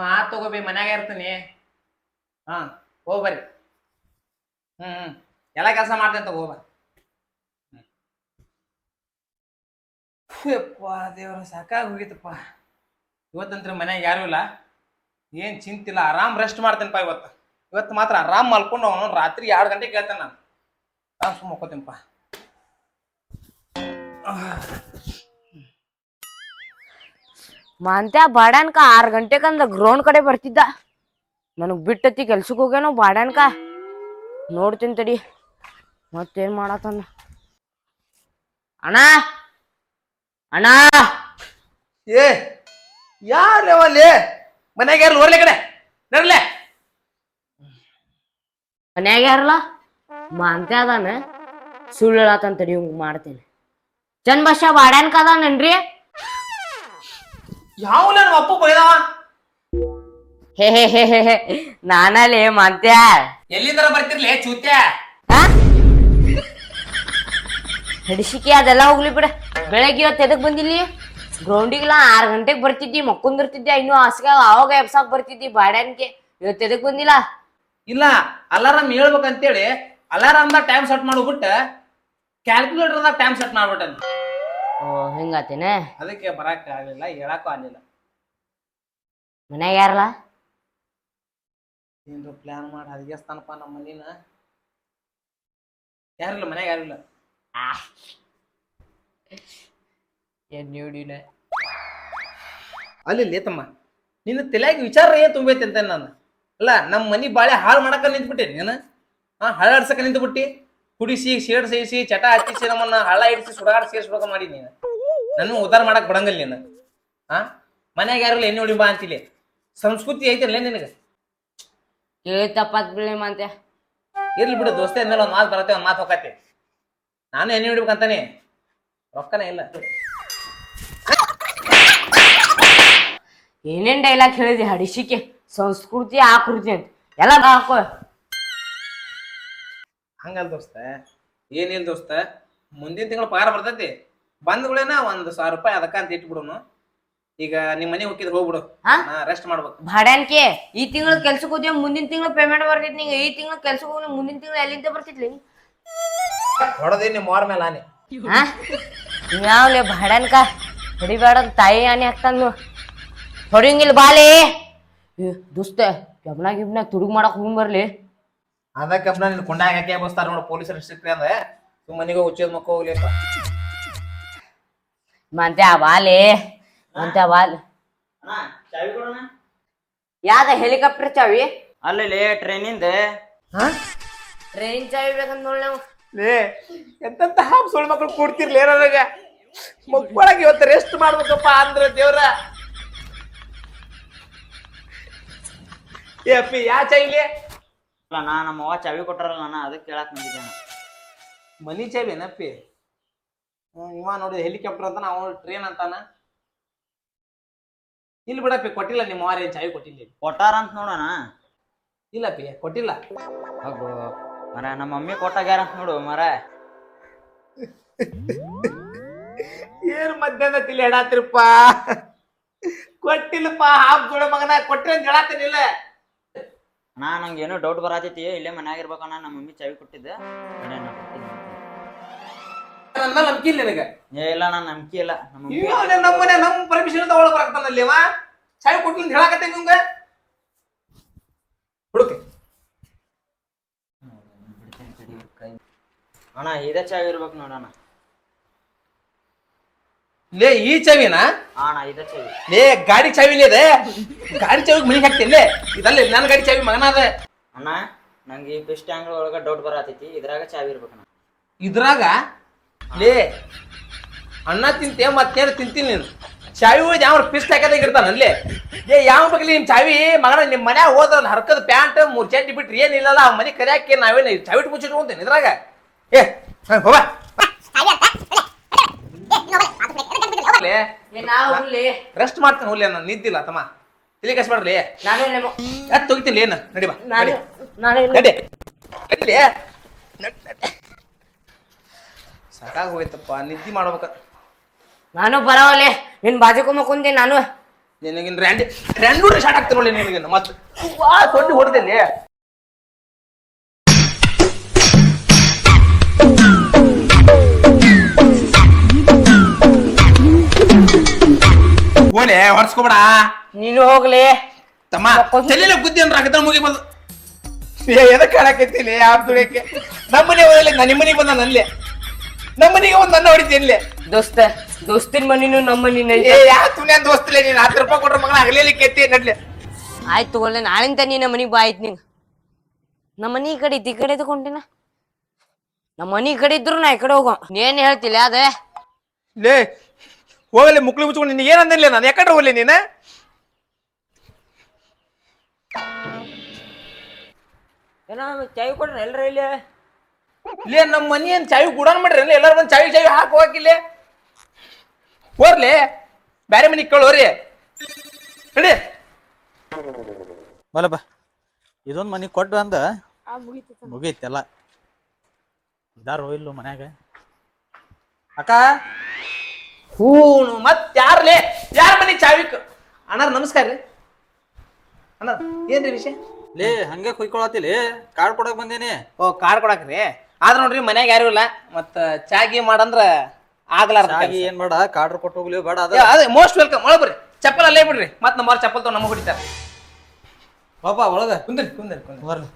ಆತ್ ತಗೋಬಿ ಮನ್ಯಾಗ ಇರ್ತೀನಿ. ಹಾ ಹೋಗ್ಬರ್ರಿ. ಎಲ್ಲ ಕೆಲಸ ಮಾಡ್ತೇನೆ ತಗೋಬ. ಯಪ್ಪ ದೇವ್ರ ಸಾಕಾಗಿ ಹೋಗಿತ್ತಪ್ಪ. ಇವತ್ತಂತ್ರ ಮನ್ಯಾಗ ಯಾರು ಇಲ್ಲ, ಏನ್ ಚಿಂತಿಲ್ಲ, ಆರಾಮ್ ರೆಸ್ಟ್ ಮಾಡ್ತೇನಪ್ಪ. ಇವತ್ತು ಮಾತ್ರ ಆರಾಮ್ ಮಲ್ಕೊಂಡು ಅವನು ರಾತ್ರಿ 2 ಗಂಟೆಗೆ ಕೇಳ್ತೇನೆ ನಾನು. ಆರಾಮ್ ಸುಮ್ಮ ಮಕ್ಕೋತೀನಪ್ಪ. ಮಾಂತ್ಯ ಬಾಡ್ಯಾನ್ಕ 6 ಗಂಟೆಕಂದ ಗ್ರೌಂಡ್ ಕಡೆ ಬರ್ತಿದ್ದ. ನನಗ್ ಬಿಟ್ಟತಿ ಕೆಲ್ಸಕ್ಕೆ ಹೋಗ್ಯಾನೋ ಬಾಡ್ಯಾನ್ಕ. ನೋಡ್ತೀನಿ ತಡಿ ಮತ್ತೇನ್ ಮಾಡತಾನ. ಅಣ್ಣ ಅಣ್ಣ ಏ ಯಾರವಲ್ಲಿ ಮನ್ಯಾಗ ಯಾರು ನೋಡ್ಲಿ ಕಡೆ ನಡ್ಲೆ. ಮನ್ಯಾಗ ಯಾರಲ್ಲ ಮಾಂತ್ಯ ಅದಾನ. ಸುಳ್ಳು ಹೇಳತಾನ ತಡಿ ಹಿಂಗ್ ಮಾಡ್ತೀನಿ. ಚಂದ ಬಸ್ಸ ಬಾಡ್ಯಾನ್ಕ ಅದಾನೇನ್ರಿ? ಯಾವ ನಮ್ಮ ಅಪ್ಪ ಬೈದವ. ಹೇ ಹೇ ಹೇ ಹೇ ಹೇ ನಾನಲ್ಲಿ ಮಾಂತ್ಯ. ಎಲ್ಲಿಂದರ ಬರ್ತಿರ್ಲಿ ಚೂತ್ಯ. ಹಡಿಸಿಕೆ ಅದೆಲ್ಲ ಹೋಗ್ಲಿ ಬಿಡ. ಬೆಳಗ್ಗೆ ಇವತ್ತು ಎದಕ್ ಬಂದಿಲ್ಲಿ? ಗ್ರೌಂಡಿಗೆಲ್ಲ 6 ಗಂಟೆಗೆ ಬರ್ತಿದ್ದಿ, ಮಕ್ಕೊಂದಿರ್ತಿದ್ದೆ. ಇನ್ನೂ ಹಾಸಿಗೆ ಅವಾಗ ಎಬ್ಸಾಕ್ ಬರ್ತಿದ್ದಿ ಬಾಡ್ಯಾನ್ಗೆ. ಇವತ್ತು ಎದಕ್ ಬಂದಿಲ್ಲ? ಇಲ್ಲ ಅಲಾರಾಮ್ ಹೇಳ್ಬೇಕಂತೇಳಿ ಅಲಾರಾಮ್ದಾಗ ಟೈಮ್ ಸೆಟ್ ಮಾಡ್ಬಿಟ್ಟ ಕ್ಯಾಲ್ಕುಲೇಟರ್ದಾಗ ಟೈಮ್ ಸೆಟ್ ಮಾಡ್ಬಿಟ್ಟ. ಓ ಹಿಂಗಾತೇನ? ಅದಕ್ಕೆ ಬರಕ್ ಆಗ್ಲಿಲ್ಲ, ಹೇಳಕ್ಕೂ ಆಗ್ಲಿಲ್ಲ. ಮನ್ಯಾಗ ಯಾರಲ್ಲ? ಏನ್ರ ಪ್ಲಾನ್ ಮಾಡಿ ಹರಿಗೆಸ್ತಾನಪ್ಪ ನಮ್ಮ ಮನಿನ. ಯಾರಿಲ್ಲ ಮನ್ಯಾಗ, ಯಾರಿಲ್ಲ. ಏನ್ ನೋಡಿನ ಅಲ್ಲಿ ತಮ್ಮ ನಿನ್ನ ತಲೆಯಾಗ ವಿಚಾರ ಏನ್ ತುಂಬೈತಿ ಅಂತ ನಾನು. ಅಲ್ಲ ನಮ್ಮ ಮನಿ ಬಾಳೆ ಹಾಳು ಮಾಡಕ ನಿಂತ್ಬಿಟ್ಟೇನಿ ನೀನು. ಹಳ್ಳಾಡ್ಸಕ ನಿಂತ್ಬಿಟ್ಟಿ. ಕುಡಿಸಿ ಶೇಡ್ ಸೇರಿಸಿ ಚಟ ಹಚ್ಚಿಸಿ ನಮ್ಮನ್ನ ಹಳ್ಳ ಇಡಿಸಿ ಸುಡಾಡ್ ಸೇರಿಸ್ಬೇಕ ಮಾಡಿ ನೀನು. ನನ್ನ ಉದ್ದಾರ ಮಾಡಕ್ ಬಡಂಗಿಲ್ಲ ನೀನು. ಮನ್ಯಾಗ ಯಾರಿಲ್ಲ ಎಣ್ಣೆ ಹೊಡಿ ಬಾ ಅಂತಿಲ್ಲ. ಸಂಸ್ಕೃತಿ ಐತಿಲ್ಲ ನಿನಗೆ. ತಪ್ಪಾತ್ ಬಿಳಿ ಮಾಂತ್ಯ. ಇರ್ಲಿ ಬಿಡು ದೋಸ್ತ ಮೇಲೆ ಒಂದು ಮಾತು ಬರತ್ತೆ, ಒಂದು ಮಾತು ಹೋಗತ್ತೆ. ನಾನು ಎಣ್ಣೆ ಹೊಡಿಬೇಕಂತಾನೆ, ರೊಕ್ಕನೇ ಇಲ್ಲ. ಏನೇನ್ ಡೈಲಾಗ್ ಹೇಳಿದೆ ಹಡಿಸಿಕೆ? ಸಂಸ್ಕೃತಿ ಆಕೃತಿ ಅಂತ ಎಲ್ಲ ಹಾಕೋ. ಹಂಗಲ್ ದೋಸ್ತ, ಏನಿಲ್ಲ ದೋಸ್ತ, ಮುಂದಿನ ತಿಂಗಳು ಪಗಾರ ಬರ್ತೈತಿ. ಬಂದ್ಗಳೇನ 1,000 ರೂಪಾಯಿ ಅದಕ್ಕ ಅಂತ ಇಟ್ಬಿಡುನು. ಈಗ ನಿಮ್ ಮನೆ ಹೋಗಿದ್ರೆ ಹೋಗ್ಬಿಡು, ರೆಸ್ಟ್ ಮಾಡ್ಬೇಕು. ಬಾಡ್ಯಾನ್ಕೆ ಈ ತಿಂಗಳು ಕೆಲ್ಸಕ್ಕೆ ಹೋದ್ಯ, ಮುಂದಿನ ತಿಂಗಳು ಪೇಮೆಂಟ್ ಬರ್ತೈತಿ. ನಿಂಗೆ ಈ ತಿಂಗಳು ಕೆಲ್ಸಕ್ಕೆ ಹೋಗಿ ಮುಂದಿನ ತಿಂಗಳು ಎಲ್ಲಿಂದ ಬರ್ತಿದ್ಲಿ? ಹೊಡದಿ ನಿಮ್ಮ ಮೋರ್ ಮೇಲೆ ಆನೆ. ಯಾವ್ಲೆ ಬಾಡ್ಯಾನ್ಕ ಹೊಡಿಬೇಡ, ತಾಯಿ ಆನೆ ಆಗ್ತಾನ. ಹೊಡಿಂಗಿಲ್ಲ ಬಾಲಿ ದೋಸ್ತ. ಗಬ್ನ ಗಿಬ್ನ ತುಡುಗ್ ಮಾಡಕ್ ಹೋಗಿ ಬರ್ಲಿ. ಅದಕ್ಕೆ ನಿನ್ ಕೊಂಡಾಗ ಹಾಕಿ ಬಸ್ತಾರ ನೋಡು ಪೊಲೀಸರು ಸಿಕ್ಕ್ರಿ ಅಂದ್ರೆ ಮನೆಗೆ ಹುಚ್ಚದ ಮಕ್ಕ ಹೋಗ್ಲಿಪ್ಪ. ಮಂತ್ಯ ಬಾಲಿ ಮಂತ್ಯ ಬಾಲ್. ಯಾವ್ದ ಹೆಲಿಕಾಪ್ಟರ್ ಚಾವಿ? ಅಲ್ಲಿ ಟ್ರೈನಿಂದ. ಟ್ರೈನ್ ಚಾವಿ ಬೇಕಂತ ನೋಡ್ ನಾವು. ಎಂತ ಹಾಪ್ ಸುಳ್ಳು ಮಕ್ಳು ಕೂಡ್ತಿರ್ಲಿ ಏನಾಗ ಮಕ್ಕಳಾಗ ಇವತ್ತು ರೆಸ್ಟ್ ಮಾಡ್ಬೇಕಪ್ಪ ಅಂದ್ರೆ ದೇವ್ರ. ಏ ಅಪ್ಪಿ ಯಾ ಚಾವಿಲಿ? ನಮ್ಮ ಅವ್ವ ಚಾವಿ ಕೊಟ್ಟಾರಲ್ಲ, ನಾನು ಅದಕ್ಕೆ ಕೇಳಕ್ ಬಂದಿದ್ದೇನೆ. ಮನಿ ಚಾವಿ ಏನಪ್ಪಿ? ಇವ ನೋಡಿ ಹೆಲಿಕಾಪ್ಟರ್ ಅಂತ, ನಾವು ಟ್ರೈನ್ ಅಂತಾನ. ಇಲ್ಲಿ ಬಿಡಪ್ಪಿ, ಕೊಟ್ಟಿಲ್ಲ ನಿಮ್ಮ ಅವ್ವ ಚಾವಿ ಕೊಟ್ಟಿಲ್ಲ. ಕೊಟ್ಟಾರ ಅಂತ ನೋಡೋಣ. ಇಲ್ಲಪ್ಪಿ ಕೊಟ್ಟಿಲ್ಲ. ಹಾಗು ಮರ ನಮ್ಮ ಮಮ್ಮಿ ಕೊಟ್ಟಾಗ್ಯಾರ ಅಂತ ನೋಡು ಮರ. ಏನ್ ಮಧ್ಯಾಹ್ನ ತಿಳಿ ಹೇಳಾತಿರಪ್ಪ? ಕೊಟ್ಟಿಲ್ಲಪ್ಪ ಹಾಪ್ ಜೋಡ ಮಗನ, ಕೊಟ್ರಿ ಅಂತ ಹೇಳಾತೀನಿಲ್ಲ. ನಂಗೆ ಏನೋ ಡೌಟ್ ಬರತೈತಿ, ಇಲ್ಲೇ ಮನ್ಯಾಗ ಇರ್ಬೇಕಣ್ಣ. ನಮ್ಮ ಮಮ್ಮಿ ಚಾವಿ ಕೊಟ್ಟಿದ್ದೆ. ನಂಬಿಕೆ ಇಲ್ಲ ನಿನಗೆ? ಇಲ್ಲ ನಾನು ನಂಬಿಕೆ ಇಲ್ಲ. ನಮ್ಮ ಮನೆ ನಮ್ಮ ಪರ್ಮಿಷನ್ ತಗೊಳಕ್ ಬರಾಕ್ತಾನಲ್ಲಿ ಅವ. ಚಾವಿ ಕೊಟ್ಟಿಲ್ಲ ಅಂತ ಹೇಳಾಕತ್ತೆ ನಿಮ್ಗೆ. ಹುಡುಕೆ ಅಣ್ಣ ಇದೇ ಚಾವಿ ಇರ್ಬೇಕು ನೋಡೋಣ. ಲೇ ಈ ಚಾವಿನ? ಅಣ್ಣ ಇದೇ ಚಾವಿ. ಲೇ ಗಾಡಿ ಚಾವಿಲಿ ಇದೆ. ಗಾಡಿ ಚಾವಿಗೆ ಮನಿಗೆ ಹಾಕ್ತಿಲ್ಲ. ಇದಲ್ಲ ನನ್ನ ಗಾಡಿ ಚಾವಿ ಮಗನ ಅದ. ಅಣ್ಣ ನಂಗೆ ಈ ಫಿಶ್ ಟ್ಯಾಂಕ್ ಒಳಗ ಡೌಟ್ ಬರತೈತಿ, ಇದ್ರಾಗ ಚಾವಿ ಇರ್ಬೇಕಣ್ಣ. ಇದ್ರಾಗ? ಲೇ ಅನ್ನ ತಿಂತೆ ಮತ್ತೇನು ತಿಂತೀನಿ ನೀನು? ಚಾವಿ ಹೋಗಿ ಯಾವ ಪಿಸ್ಟ್ ಹಾಕದಾಗ ಇರ್ತಾನಲ್ಲಿ? ಲೇ ಯಾವ ಬಗ್ಗೆ ನಿಮ್ ಚಾವಿ ಮಗನ? ನಿಮ್ ಮನ್ಯಾಗ ಹೋದ್ರ ಹರ್ಕದ ಪ್ಯಾಂಟ್ 3 ಚಡ್ಡಿ ಬಿಟ್ರಿ ಏನಿಲ್ಲಲ್ಲ. ಆ ಮನೆ ಕರಿಯಾಕೆ ನಾವೇನು ಚಾವಿ ಇಟ್ಟು ಮುಚ್ಚಿಟ್ಕೊಂತೇನೆ ಇದ್ರಾಗ? ಏ ಹೋಗ ರೆಸ್ಟ್ ಮಾಡ್ತಾನೆ. ಹುಲಿ ನಾನು ನಿದ್ದಿಲ್ಲ ತಮ್ಮ, ತಿಳಿ ಕಷ್ಟ ಮಾಡ್ಲಿ. ಎತ್ ಹೋಗ್ತೀನಿ ಏನ ನಡಿ ಬಾ. ಸಾಕಾಗ ಹೋಯ್ತಪ್ಪ, ನಿದ್ದಿ ಮಾಡ್ಬೇಕ. ನಾನು ಬರವಲ್ಲೇ ನಿನ್ ಬಾಜುಕೊಮ್ಮ ಕುಂತೀನಿ ನಾನು. ನಿನಗಿನ್ ರ್ಯಾಂಡು ಶಾಟ್ ಆಗ್ತೀನಿ ನೋಡಿ ನಿನಗಿನ್ ಮತ್ತೆ ಸೊಡ್ಡಿ ಹೊಡೆದಲ್ಲಿ ಓಲೆ ಹೊಡ್ಸ್ಕೊಬೇಡ. ನೀನು ಹೋಗ್ಲಿ. ತಮ್ಮ ಚೆಲ್ಲಿನ ಬುದ್ಧಿ ಅಂದ್ರೆ ಆಗತ್ತ ಮುಗಿ ಬಂದು ಎದಕ್ಕೆ ಹಾಳಾಕೈತಿಲಿ ಆ ದುಡಿಯಕ್ಕೆ. ನಮ್ಮನೆ ಹೋದಲ್ಲಿ ನಾನು ನಿಮ್ಮನೆಗೆ ಬಂದ ನನ್ಲೆ ನಮ್ಮನೆಗೆ ಒಂದು ನನ್ನ ಹೊಡಿತೀನಿ. ದೋಸ್ತಿನ ಮನಿನು ನಮ್ಮ ಮನಿನ ಯಾ ತುಣ್ಯ ದೋಸ್ತಲೆ ನೀನು 10 ರೂಪಾಯಿ ಕೊಟ್ರ ಮಗನ ಹಗಲೇಲಿ ಕೆತ್ತಿ ನಡ್ಲೆ. ಆಯ್ತು ತಗೊಳ್ಳೆ, ನಾಳಿಂದ ನೀ ಮನಿಗ್ ಬಾ ಆಯ್ತು ನಿಂಗ. ನಮ್ಮ ಮನಿ ಈ ಕಡೆ ಈ ಕಡೆ ತಗೊಂಡಿನ. ನಮ್ಮ ಮನಿ ಈ ಕಡೆ ಇದ್ರು ನಾ ಈ ಕಡೆ ಹೋಗೋ. ನೀನ್ ಹೇಳ್ತಿಲ್ಲ ಅದೇ ಲೇ ಹೋಗಲಿ ಮುಕ್ಳು ಮುಚ್ಕೊಂಡು ನಿನ್ಗೆ ಏನಂದಿಲ್ಲ ನಾನು ಯಾಕಡೆ ಹೋಗ್ಲಿ ನೀನು. ಏನೋ ಚಾಯ್ ಕೊಡ್ರಿ ಎಲ್ರ ಇಲ್ಲಿ. ಇಲ್ಲೇ ನಮ್ಮ ಮನಿ ಏನ್ ಚಾವಿ ಗುಡಾನ್ ಮಾಡ್ರಿ ಎಲ್ಲಾರು ಬಂದು ಚಾವಿ ಹಾಕಿ ಹೋಗಿಲ್ಲ ಹೋರ್ಲಿ ಬ್ಯಾರೆ ಮನಿಗೆ ಕೇಳೋರಿ ನಡಿ. ಬಲಪ್ಪ ಇದೊಂದು ಮನಿ ಕೊಟ್ಟು ಅಂದ ಮುಗೀತೆಲ್ಲ. ಇದಾರು ಇಲ್ಲು ಮನ್ಯಾಗ ಅಕ್ಕ ಹೂನು ಮತ್ ಯಾರ್ಲೇ ಯಾರ ಮನಿ ಚಾವಿ ಅಣ್ಣಾರ ನಮಸ್ಕಾರ ರೀ ಅಣ್ಣ. ಏನ್ರಿ ವಿಷಯ? ಲೇ ಹಂಗೆ ಕುಯ್ಕೊಳತಿಲಿ ಕಾರ್ಡ್ ಕೊಡಕ್ ಬಂದೇನಿ. ಓ ಕಾರ್ ಕೊಡಕ್ರಿ. ಆದ್ರ ನೋಡ್ರಿ ಮನ್ಯಾಗ ಯಾರು ಇಲ್ಲ ಮತ್ತ ಚಾಗಿ ಮಾಡಂದ್ರ ಆಗ್ಲಾರ್ದ ಆಗಿ ಏನ್ ಬೇಡ ಕಾರ್ಡ್ ಕೊಟ್ಟು ಹೋಗ್ಲಿ ಬೇಡ ಅದ ಅದೇ ಮೋಸ್ಟ್ ವೆಲ್ಕಮ್. ಒಳ ಬರ್ರಿ ಚಪ್ಪಲ್ ಅಲ್ಲೇ ಬಿಡ್ರಿ ಮತ್ ನಮ್ಮವ್ರ ಚಪ್ಪಲ್ ತಗೊಂಡ್ ನಮಗ್ ಹೊಡಿತಾರ. ಪಾಪ ಒಳಗ ಕುಂದ್ರಿ ಕುಂದ್ರಿ ಕುಂದ್ರಿ ಬರ್ಲಿ.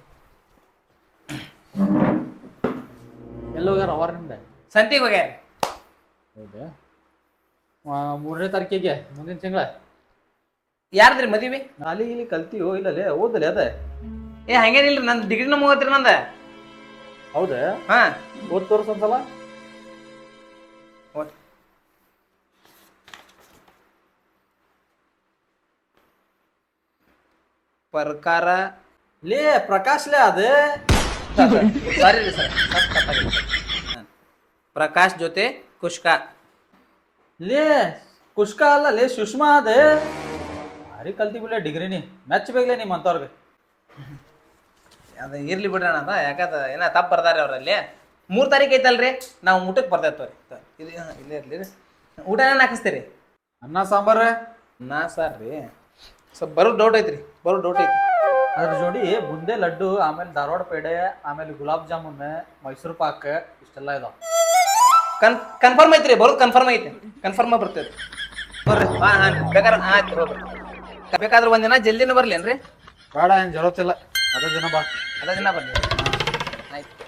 ಎಲ್ಲ ಹೋಗ್ಯಾರ ಅವರ್ ನಿಮ್ದ ಸಂತಿಗೆ ಹೋಗ್ಯಾರ. ಹೌದಾ 3ನೇ ತಾರೀಕಿಗೆ ಮುಂದಿನ ತಿಂಗಳ ಯಾರ್ದ್ರಿ ಮದ್ವಿ? ಅಲ್ಲಿ ಇಲ್ಲಿ ಕಲ್ತೀವೋ ಇಲ್ಲಲೇ ಓದಲಿ ಅದ. ಏ ಹಂಗೇನಿಲ್ರಿ ನಂದು ಡಿಗ್ರಿನ ಮುಗತ್ರಿ ನಂದ. ಹೌದಾ ಹಾ ಓದ್ ತೋರ್ಸ ಒಂದ್ಸಲ. ಪ್ರಕಾರ ಲೇ ಪ್ರಕಾಶ್ ಲೇ ಅದ ಸಾರಿ ರೀ ಸರ್ ಪ್ರಕಾಶ್ ಜೊತೆ ಕುಷ್ಕಾ. ಲೇ ಕುಷ್ಕ ಅಲ್ಲ ಲೇ ಸುಷ್ಮಾ ಅದ. ಭಾರಿ ಕಲ್ತಿ ಬಿಡ್ಲೆ ಡಿಗ್ರಿನಿ ಮೆಚ್ಚಬೇಕಲೇ ನಿಮ್ಮ ಅಂತವ್ರಿಗೆ. ಅದ ಇರ್ಲಿ ಬಿಡ್ರಿ ಅಣ್ಣ ಯಾಕಂದ ಏನ ತಪ್ಪು ಬರ್ದಾರ ಅವ್ರಲ್ಲಿ. 3 ತಾರೀಕು ಐತಲ್ರಿ ನಾವು ಊಟಕ್ಕೆ ಬರ್ತೇವೆ ಇದು ಇಲ್ಲೇ ಇರ್ಲಿ ಊಟ ಏನೇನು ಹಾಕಿಸ್ತೀರಿ? ಅನ್ನ ಸಾಂಬಾರ ನಾ ಸಾರ್ ರೀ ಸ್ವಲ್ಪ ಬರೋದು ಡೌಟ್ ಐತ್ರಿ ಐತಿ. ಅದ್ರ ಜೋಡಿ ಬುಂದೆ ಲಡ್ಡು ಆಮೇಲೆ ಧಾರವಾಡ ಪೇಡೆ ಆಮೇಲೆ ಗುಲಾಬ್ ಜಾಮೂನ್ ಮೈಸೂರು ಪಾಕ್ ಇಷ್ಟೆಲ್ಲ ಇದಾವ. ಕನ್ಫರ್ಮ್ ಐತ್ರಿ ಬರೋದು ಕನ್ಫರ್ಮ್ ಐತಿ ಕನ್ಫರ್ಮ್ ಬರ್ತೈತಿ ಬರ್ರಿ. ಬೇಕಾದ್ರೆ ಆಯ್ತು ಹೋಗ್ರಿ. ಬೇಕಾದ್ರೆ ಒಂದಿನ ಜಲ್ದಿನ ಬರ್ಲೇನ್ರಿ? ಬೇಡ ಏನ್ ಜರತ್ತಿಲ್ಲ ಅದ ದಿನ ಬಾ. ಅದ ದಿನ ಬರ್ಲಿ ಆಯ್ತು.